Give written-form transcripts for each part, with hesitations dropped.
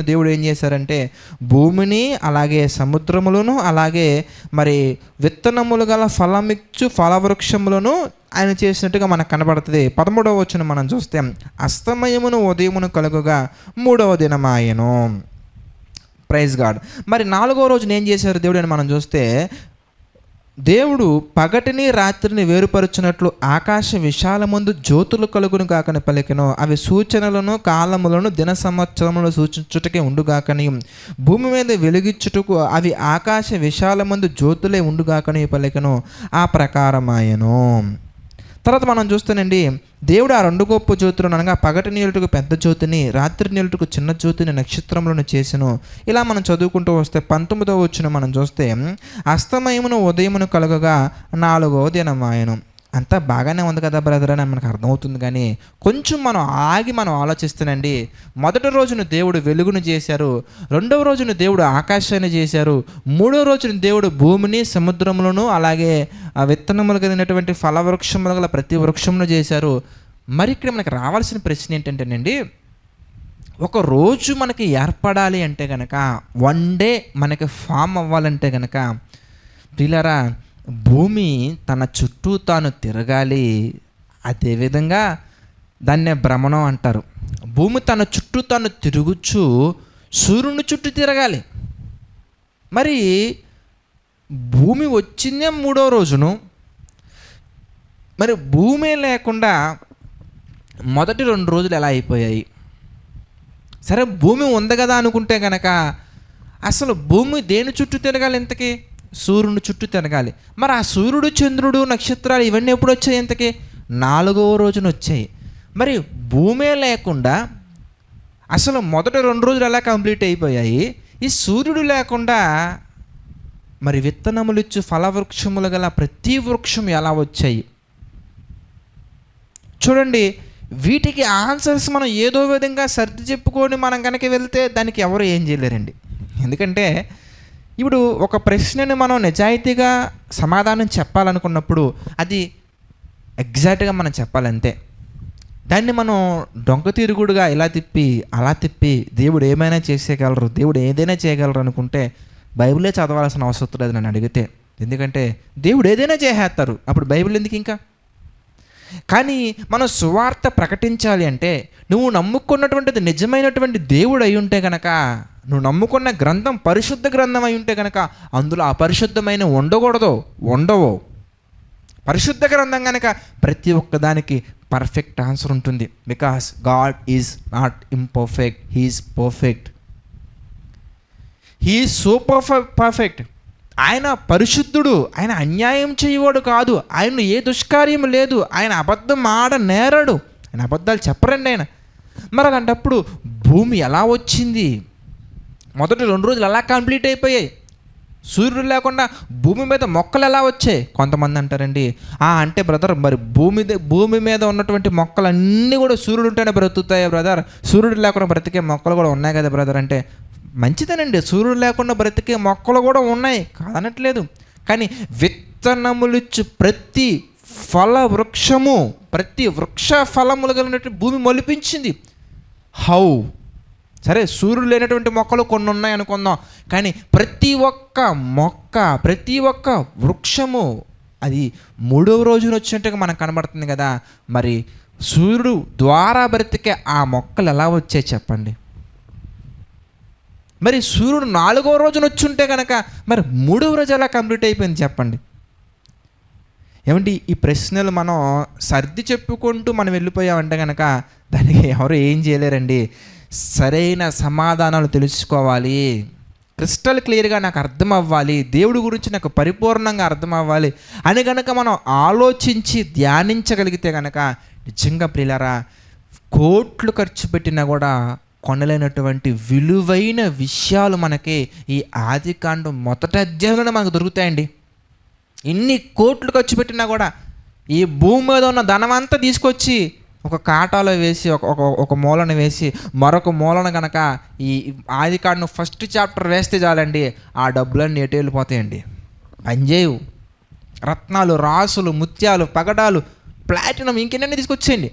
దేవుడు ఏం చేశారంటే భూమిని అలాగే సముద్రములను అలాగే మరి విత్తనములు గల ఫలమిచ్చు ఫలవృక్షములను ఆయన చేసినట్టుగా మనకు కనబడుతుంది. 13వ వచనం మనం చూస్తే అస్తమయమును ఉదయమును కలుగుగా 3వ దినమాయెను. Praise God. మరి 4వ రోజున ఏం చేశారు దేవుడు అని మనం చూస్తే దేవుడు పగటిని రాత్రిని వేరుపరుచున్నట్లు ఆకాశ విశాలమందు జ్యోతులు కలుగును కాకని పలికెను. అవి సూచనలను కాలములను దిన సంవత్సరములను సూచించుటకే ఉండుగాకని భూమి మీద వెలుగిచ్చుటకు అవి ఆకాశ విశాలమందు జ్యోతులే ఉండుగాకని పలికెను. ఆ ప్రకారమాయను. తర్వాత మనం చూస్తానండి దేవుడు ఆ 2 గొప్ప జ్యోతులను అనగా పగటి నీళ్ళకు పెద్ద జ్యోతిని రాత్రి నీళ్ళకు చిన్న జ్యోతిని నక్షత్రములను చేసెను. ఇలా మనం చదువుకుంటూ వస్తే 19వ వచనం మనం చూస్తే అస్తమయమును ఉదయమును కలుగగా 4వ దినమాయెను. అంతా బాగానే ఉంది కదా బ్రదర్ అని మనకు అర్థమవుతుంది. కానీ కొంచెం మనం ఆలోచిస్తేనండి మొదటి రోజున దేవుడు వెలుగును చేశారు, 2వ రోజున దేవుడు ఆకాశాన్ని చేశారు, 3వ రోజున దేవుడు భూమిని సముద్రములను అలాగే ఆ విత్తనములు కలిగినటువంటి ఫలవృక్షములు గల ప్రతి వృక్షమును చేశారు. మరి ఇక్కడ మనకి రావాల్సిన ప్రశ్న ఏంటంటేనండి, ఒక రోజు మనకి ఏర్పడాలి అంటే కనుక 1 డే మనకి ఫామ్ అవ్వాలంటే కనుక ప్రియులారా భూమి తన చుట్టూ తాను తిరగాలి. అదేవిధంగా దాన్నే భ్రమణం అంటారు. భూమి తన చుట్టూ తాను తిరుగుచు సూర్యుని చుట్టూ తిరగాలి. మరి భూమి వచ్చిందే 3వ రోజును. మరి భూమి లేకుండా మొదటి 2 రోజులు ఎలా అయిపోయాయి? సరే భూమి ఉంది కదా అనుకుంటే కనుక అసలు భూమి దేని చుట్టూ తిరగాలి? ఇంతకీ సూర్యుని చుట్టూ తిరగాలి. మరి ఆ సూర్యుడు చంద్రుడు నక్షత్రాలు ఇవన్నీ ఎప్పుడు వచ్చాయి? ఇంతకీ 4వ రోజున వచ్చాయి. మరి భూమే లేకుండా అసలు మొదటి 2 రోజులు ఎలా కంప్లీట్ అయిపోయాయి? ఈ సూర్యుడు లేకుండా మరి విత్తనములు ఇచ్చు ఫలవృక్షములు గల ప్రతి వృక్షం ఎలా వచ్చాయి? చూడండి, వీటికి ఆన్సర్స్ మనం ఏదో విధంగా సర్ది చెప్పుకొని మనం కనుక వెళ్తే దానికి ఎవరు ఏం చేయలేరండి. ఎందుకంటే ఇప్పుడు ఒక ప్రశ్నని మనం నిజాయితీగా సమాధానం చెప్పాలనుకున్నప్పుడు అది ఎగ్జాక్ట్గా మనం చెప్పాలంతే. దాన్ని మనం డొంక తిరుగుడుగా ఇలా తిప్పి అలా తిప్పి దేవుడు ఏమైనా చేసేయగలరు, దేవుడు ఏదైనా చేయగలరు అనుకుంటే బైబిలే చదవాల్సిన అవసరం లేదు నన్ను అడిగితే. ఎందుకంటే దేవుడు ఏదైనా చేసేస్తారు, అప్పుడు బైబిల్ ఎందుకు ఇంకా? కానీ మనం సువార్త ప్రకటించాలి అంటే నువ్వు నమ్ముకున్నటువంటిది నిజమైనటువంటి దేవుడు అయి ఉంటే కనుక, నువ్వు నమ్ముకున్న గ్రంథం పరిశుద్ధ గ్రంథం అయి ఉంటే కనుక అందులో అపరిశుద్ధమైన ఉండవో. పరిశుద్ధ గ్రంథం కనుక ప్రతి ఒక్కదానికి పర్ఫెక్ట్ ఆన్సర్ ఉంటుంది. Because God is not imperfect, he is perfect. He is so perfect. ఆయన పరిశుద్ధుడు, ఆయన అన్యాయం చేయవాడు కాదు, ఆయన ఏ దుష్కార్యం లేదు, ఆయన అబద్ధం నేరడు, ఆయన అబద్ధాలు చెప్పరండి ఆయన. మరి అలాంటప్పుడు భూమి ఎలా వచ్చింది? మొదటి 2 రోజులు ఎలా కంప్లీట్ అయిపోయాయి? సూర్యుడు లేకుండా భూమి మీద మొక్కలు ఎలా వచ్చాయి? కొంతమంది అంటారండి, అంటే బ్రదర్ మరి భూమి మీద ఉన్నటువంటి మొక్కలన్నీ కూడా సూర్యుడు ఉంటేనే బ్రతుకుతాయి బ్రదర్, సూర్యుడు లేకుండా బ్రతికే మొక్కలు కూడా ఉన్నాయి కదా బ్రదర్ అంటే మంచిదేనండి. సూర్యుడు లేకుండా బ్రతికే మొక్కలు కూడా ఉన్నాయి, కాదనట్లేదు. కానీ విత్తనములిచ్చు ప్రతి ఫలవృక్షము ప్రతి వృక్ష ఫలములు కలిగినట్టు భూమి మొలిపించింది. హౌ? సరే సూర్యుడు లేనటువంటి మొక్కలు కొన్ని ఉన్నాయి అనుకుందాం, కానీ ప్రతి ఒక్క మొక్క ప్రతి ఒక్క వృక్షము అది 3వ రోజున వచ్చినట్టుగా మనకు కనబడుతుంది కదా. మరి సూర్యుడు ద్వారా బ్రతికే ఆ మొక్కలు ఎలా వచ్చాయి చెప్పండి? మరి సూర్యుడు 4వ రోజున వచ్చి ఉంటే కనుక మరి 3వ రోజు ఎలా కంప్లీట్ అయిపోయింది చెప్పండి? ఏమండి, ఈ ప్రశ్నలు మనం సర్ది చెప్పుకుంటూ మనం వెళ్ళిపోయామంటే కనుక దానికి ఎవరు ఏం చేయలేరండి. సరైన సమాధానాలు తెలుసుకోవాలి, క్రిస్టల్ క్లియర్గా నాకు అర్థం అవ్వాలి, దేవుడి గురించి నాకు పరిపూర్ణంగా అర్థం అవ్వాలి అని కనుక మనం ఆలోచించి ధ్యానించగలిగితే కనుక నిజంగా ప్రియులారా కోట్లు ఖర్చు పెట్టినా కూడా కొనలేనటువంటి విలువైన విషయాలు మనకి ఈ ఆదికాండం మొదటి అధ్యాయంలోనే మనకు దొరుకుతాయండి. ఇన్ని కోట్లు ఖర్చు పెట్టినా కూడా ఈ భూమి మీద ఉన్న ధనమంతా తీసుకొచ్చి ఒక కాటాలో వేసి ఒక మూలను వేసి మరొక మూలను కనుక ఈ ఆదికాండం ఫస్ట్ చాప్టర్ వేస్తే చాలండి, ఆ డబ్బులన్నీ ఎటు వెళ్ళిపోతాయండి, పనిచేయవు. రత్నాలు, రాసులు, ముత్యాలు, పగడాలు, ప్లాటినం ఇంకెన్నీ తీసుకొచ్చేయండి,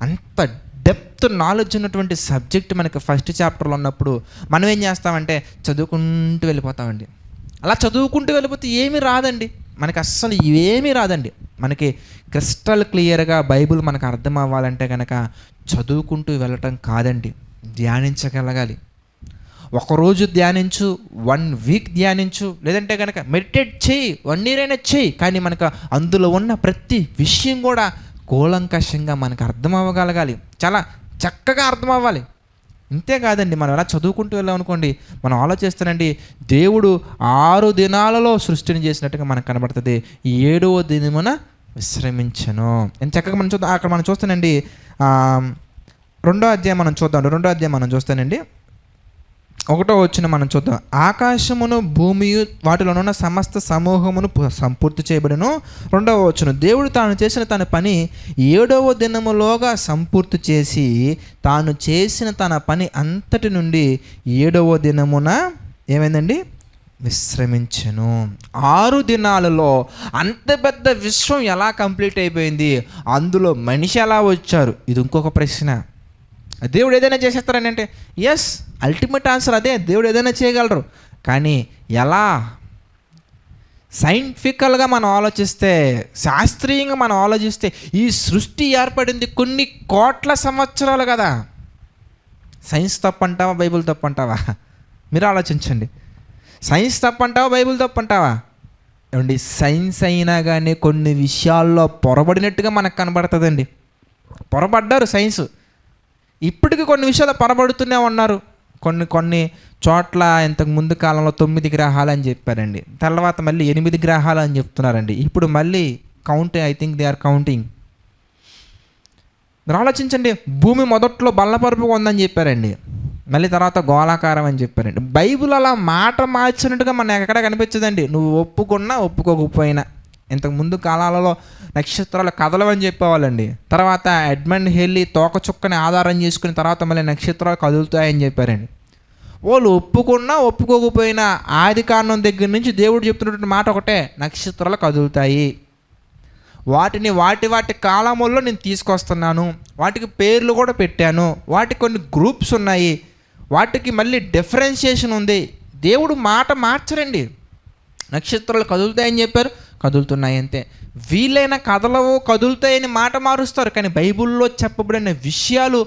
అంత డెప్త్ నాలెడ్జ్ ఉన్నటువంటి సబ్జెక్ట్ మనకి ఫస్ట్ చాప్టర్లో ఉన్నప్పుడు మనం ఏం చేస్తామంటే చదువుకుంటూ వెళ్ళిపోతామండి. అలా చదువుకుంటూ వెళ్ళిపోతే ఏమీ రాదండి, మనకి అస్సలు ఏమీ రాదండి. మనకి క్రిస్టల్ క్లియర్గా బైబిల్ మనకు అర్థం అవ్వాలంటే కనుక చదువుకుంటూ వెళ్ళటం కాదండి, ధ్యానించగలగాలి. ఒకరోజు ధ్యానించు, 1 వీక్ ధ్యానించు, లేదంటే కనుక మెడిటేట్ చేయి, 1 year అయినా చేయి. కానీ మనకు అందులో ఉన్న ప్రతి విషయం కూడా కూలంకషంగా మనకు అర్థం అవ్వగలగాలి, చాలా చక్కగా అర్థం అవ్వాలి. ఇంతేకాదండి, మనం ఎలా చదువుకుంటూ వెళ్ళాం అనుకోండి, మనం ఆలోచిస్తానండి, దేవుడు 6 దినాలలో సృష్టిని చేసినట్టుగా మనకు కనబడుతుంది. 7వ దినమున విశ్రమించను. ఎంత చక్కగా మనం చూద్దాం. అక్కడ మనం చూస్తానండి, 2వ అధ్యాయం మనం చూద్దాం. 2వ అధ్యాయం మనం చూస్తానండి, 1వ వచనం మనం చూద్దాం. ఆకాశమును భూమియు వాటిలోనున్న సమస్త సమూహమును సంపూర్తి చేయబడును. 2వ వచనం, దేవుడు తాను చేసిన తన పని 7వ దినములోగా సంపూర్తి చేసి తాను చేసిన తన పని అంతటి నుండి 7వ దినమున ఏమైందండి, విశ్రమించెను. 6 దినాలలో అంత పెద్ద విశ్వం ఎలా కంప్లీట్ అయిపోయింది, అందులో మనిషి ఎలా వచ్చారు, ఇది ఇంకొక ప్రశ్న. దేవుడు ఏదైనా చేసేస్తారని అంటే ఎస్, అల్టిమేట్ ఆన్సర్ అదే, దేవుడు ఏదైనా చేయగలరు. కానీ ఎలా, సైంటిఫికల్గా మనం ఆలోచిస్తే, శాస్త్రీయంగా మనం ఆలోచిస్తే ఈ సృష్టి ఏర్పడింది కొన్ని కోట్ల సంవత్సరాలు కదా. సైన్స్ తప్పంటావా, బైబిల్ తప్పంటావా? మీరు ఆలోచించండి. సైన్స్ తప్పంటావా, బైబిల్ తప్పంటావా? ఏమండి, సైన్స్ అయినా కానీ కొన్ని విషయాల్లో పొరబడినట్టుగా మనకు కనబడుతుందండి. పొరపడ్డారు సైన్స్, ఇప్పటికీ కొన్ని విషయాలు పొరబడుతూనే ఉన్నారు. కొన్ని చోట్ల ఇంతకు ముందు కాలంలో 9 గ్రహాలు అని చెప్పారండి, తర్వాత మళ్ళీ 8 గ్రహాలు అని చెప్తున్నారండి. ఇప్పుడు మళ్ళీ I think they are counting. మీరు ఆలోచించండి, భూమి మొదట్లో బల్లపరుపుగా ఉందని చెప్పారండి, మళ్ళీ తర్వాత గోళాకారం అని చెప్పారండి. బైబిల్ అలా మాట మార్చినట్టుగా మనకు ఎక్కడ కనిపించదండి, నువ్వు ఒప్పుకున్నా ఒప్పుకోకపోయినా. ఇంతకు ముందు కాలాలలో నక్షత్రాలు కదలవని చెప్పేవాళ్ళండి, తర్వాత ఎడ్మండ్ హెల్లీ తోకచుక్కని ఆధారం చేసుకుని తర్వాత మళ్ళీ నక్షత్రాలు కదులుతాయని చెప్పారండి. వాళ్ళు ఒప్పుకున్నా ఒప్పుకోకపోయినా ఆది కాండం దగ్గర నుంచి దేవుడు చెప్తున్నటువంటి మాట ఒకటే, నక్షత్రాలు కదులుతాయి, వాటిని వాటి కాలముల్లో నేను తీసుకొస్తున్నాను, వాటికి పేర్లు కూడా పెట్టాను, వాటికి కొన్ని గ్రూప్స్ ఉన్నాయి, వాటికి మళ్ళీ డిఫరెన్షియేషన్ ఉంది. దేవుడు మాట మార్చరండి. నక్షత్రాలు కదులుతాయని చెప్పారు, కదులుతున్నాయి అంతే. వీలైన కదలవు, కదులుతాయని మాట మారుస్తారు. కానీ బైబిల్లో చెప్పబడిన విషయాలు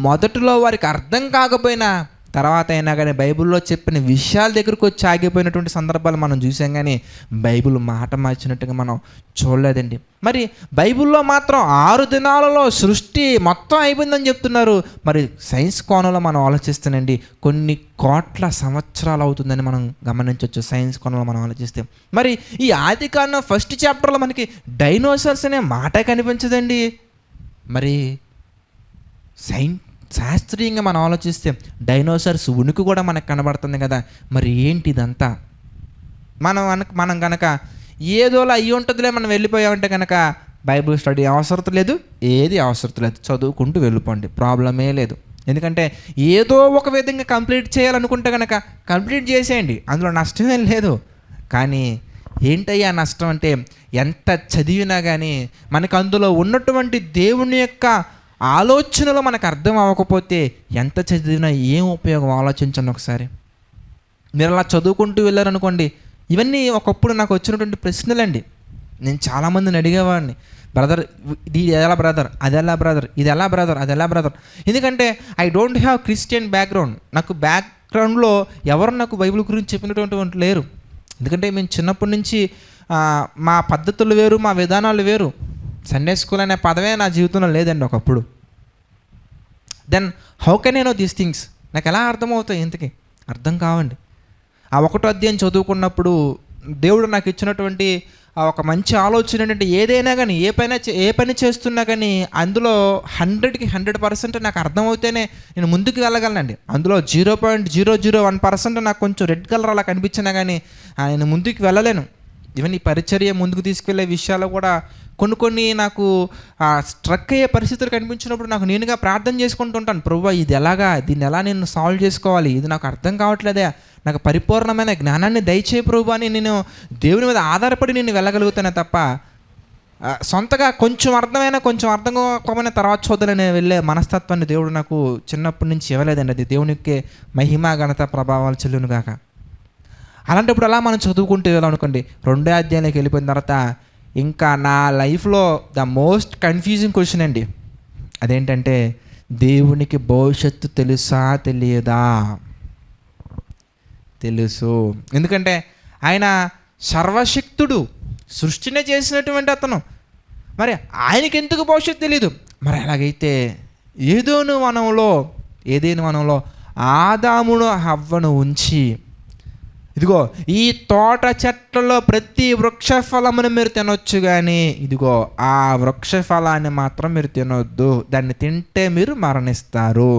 మొదటిలో వారికి అర్థం కాకపోయినా తర్వాత అయినా కానీ బైబిల్లో చెప్పిన విషయాల దగ్గరకు వచ్చి ఆగిపోయినటువంటి సందర్భాలు మనం చూసాం. కానీ బైబిల్ మాట మార్చినట్టుగా మనం చూడలేదండి. మరి బైబిల్లో మాత్రం 6 దినాలలో సృష్టి మొత్తం అయిపోయిందని చెప్తున్నారు. మరి సైన్స్ కోణంలో మనం ఆలోచిస్తానండి, కొన్ని కోట్ల సంవత్సరాలు అవుతుందని మనం గమనించవచ్చు సైన్స్ కోణంలో మనం ఆలోచిస్తే. మరి ఈ ఆదికాండం ఫస్ట్ చాప్టర్లో మనకి డైనోసార్స్ అనే మాట కనిపించదండి. మరి శాస్త్రీయంగా మనం ఆలోచిస్తే డైనోసార్స్ ఉనికి కూడా మనకు కనబడుతుంది కదా. మరి ఏంటి ఇదంతా? మనం కనుక ఏదోలా అయ్యి ఉంటుందిలే మనం వెళ్ళిపోయామంటే కనుక బైబిల్ స్టడీ అవసరం లేదు, ఏది అవసరం లేదు, చదువుకుంటూ వెళ్ళిపోండి, ప్రాబ్లమే లేదు. ఎందుకంటే ఏదో ఒక విధంగా కంప్లీట్ చేయాలనుకుంటే కనుక కంప్లీట్ చేసేయండి, అందులో నష్టమే లేదు. కానీ ఏంటయ్యా నష్టం అంటే, ఎంత చదివినా కానీ మనకు అందులో ఉన్నటువంటి దేవుని యొక్క ఆలోచనలు మనకు అర్థం అవ్వకపోతే ఎంత చదివినా ఏం ఉపయోగం? ఆలోచించండి ఒకసారి. మీరు అలా చదువుకుంటూ వెళ్ళారనుకోండి, ఇవన్నీ ఒకప్పుడు నాకు వచ్చినటువంటి ప్రశ్నలండి. నేను చాలామందిని అడిగేవాడిని, బ్రదర్ ఇది ఎలా బ్రదర్, అది ఎలా బ్రదర్, ఇది ఎలా బ్రదర్, అది ఎలా బ్రదర్. ఎందుకంటే I don't have Christian background. నాకు బ్యాక్గ్రౌండ్లో ఎవరు నాకు బైబిల్ గురించి చెప్పినటువంటి లేరు. ఎందుకంటే మేము చిన్నప్పటి నుంచి మా పద్ధతులు వేరు, మా విధానాలు వేరు. సండే స్కూల్ అనే పదమే నా జీవితంలో లేదండి ఒకప్పుడు. Then how can I know these things? నాకు ఎలా అర్థమవుతాయి? ఇంతకీ అర్థం కావండి. ఆ 1వ అధ్యాయం చదువుకున్నప్పుడు దేవుడు నాకు ఇచ్చినటువంటి ఒక మంచి ఆలోచన ఏంటంటే, ఏదైనా కానీ ఏ పని చేస్తున్నా కానీ అందులో 100కి 100% నాకు అర్థమవుతేనే నేను ముందుకు వెళ్ళగలనండి. అందులో 0.001% నాకు కొంచెం రెడ్ కలర్ అలా కనిపించినా కానీ నేను ముందుకు వెళ్ళలేను. ఈవెన్ ఈ పరిచర్య ముందుకు తీసుకెళ్లే విషయాలు కూడా కొన్ని నాకు స్ట్రక్ అయ్యే పరిస్థితులు కనిపించినప్పుడు నాకు నేనుగా ప్రార్థన చేసుకుంటుంటాను, ప్రభువా దీన్ని ఎలా నేను సాల్వ్ చేసుకోవాలి, ఇది నాకు అర్థం కావట్లేదే, నాకు పరిపూర్ణమైన జ్ఞానాన్ని దయచేయ ప్రభువా అని నేను దేవుని మీద ఆధారపడి నేను వెళ్ళగలుగుతానే తప్ప సొంతగా కొంచెం అర్థమైనా కొంచెం అర్థం కాకపోయినా తర్వాత చూద్దాలని వెళ్ళే మనస్తత్వాన్ని దేవుడు నాకు చిన్నప్పటి నుంచి ఇవ్వలేదండి. అది దేవునికి మహిమ ఘనత ప్రభావాలు చెల్లును గాక. అలాంటప్పుడు అలా మనం చదువుకుంటూ వెళ్ళాం అనుకోండి, 2వ అధ్యాయంలోకి వెళ్ళిపోయిన తర్వాత ఇంకా నా లైఫ్లో ద మోస్ట్ కన్ఫ్యూజింగ్ క్వశ్చన్ అండి. అదేంటంటే, దేవునికి భవిష్యత్తు తెలుసా తెలియదా? తెలుసు. ఎందుకంటే ఆయన సర్వశక్తుడు, సృష్టినే చేసినటువంటి అతను. మరి ఆయనకి ఎందుకు భవిష్యత్తు తెలియదు? మరి అలాగైతే ఏదేను వనంలో ఆదామును హవ్వను ఉంచి, ఇదిగో ఈ తోట చెట్లలో ప్రతి వృక్ష ఫలమును మీరు తినొచ్చు, కానీ ఇదిగో ఆ వృక్ష ఫలాన్ని మాత్రం మీరు తినొద్దు, దాన్ని తింటే మీరు మరణిస్తారు.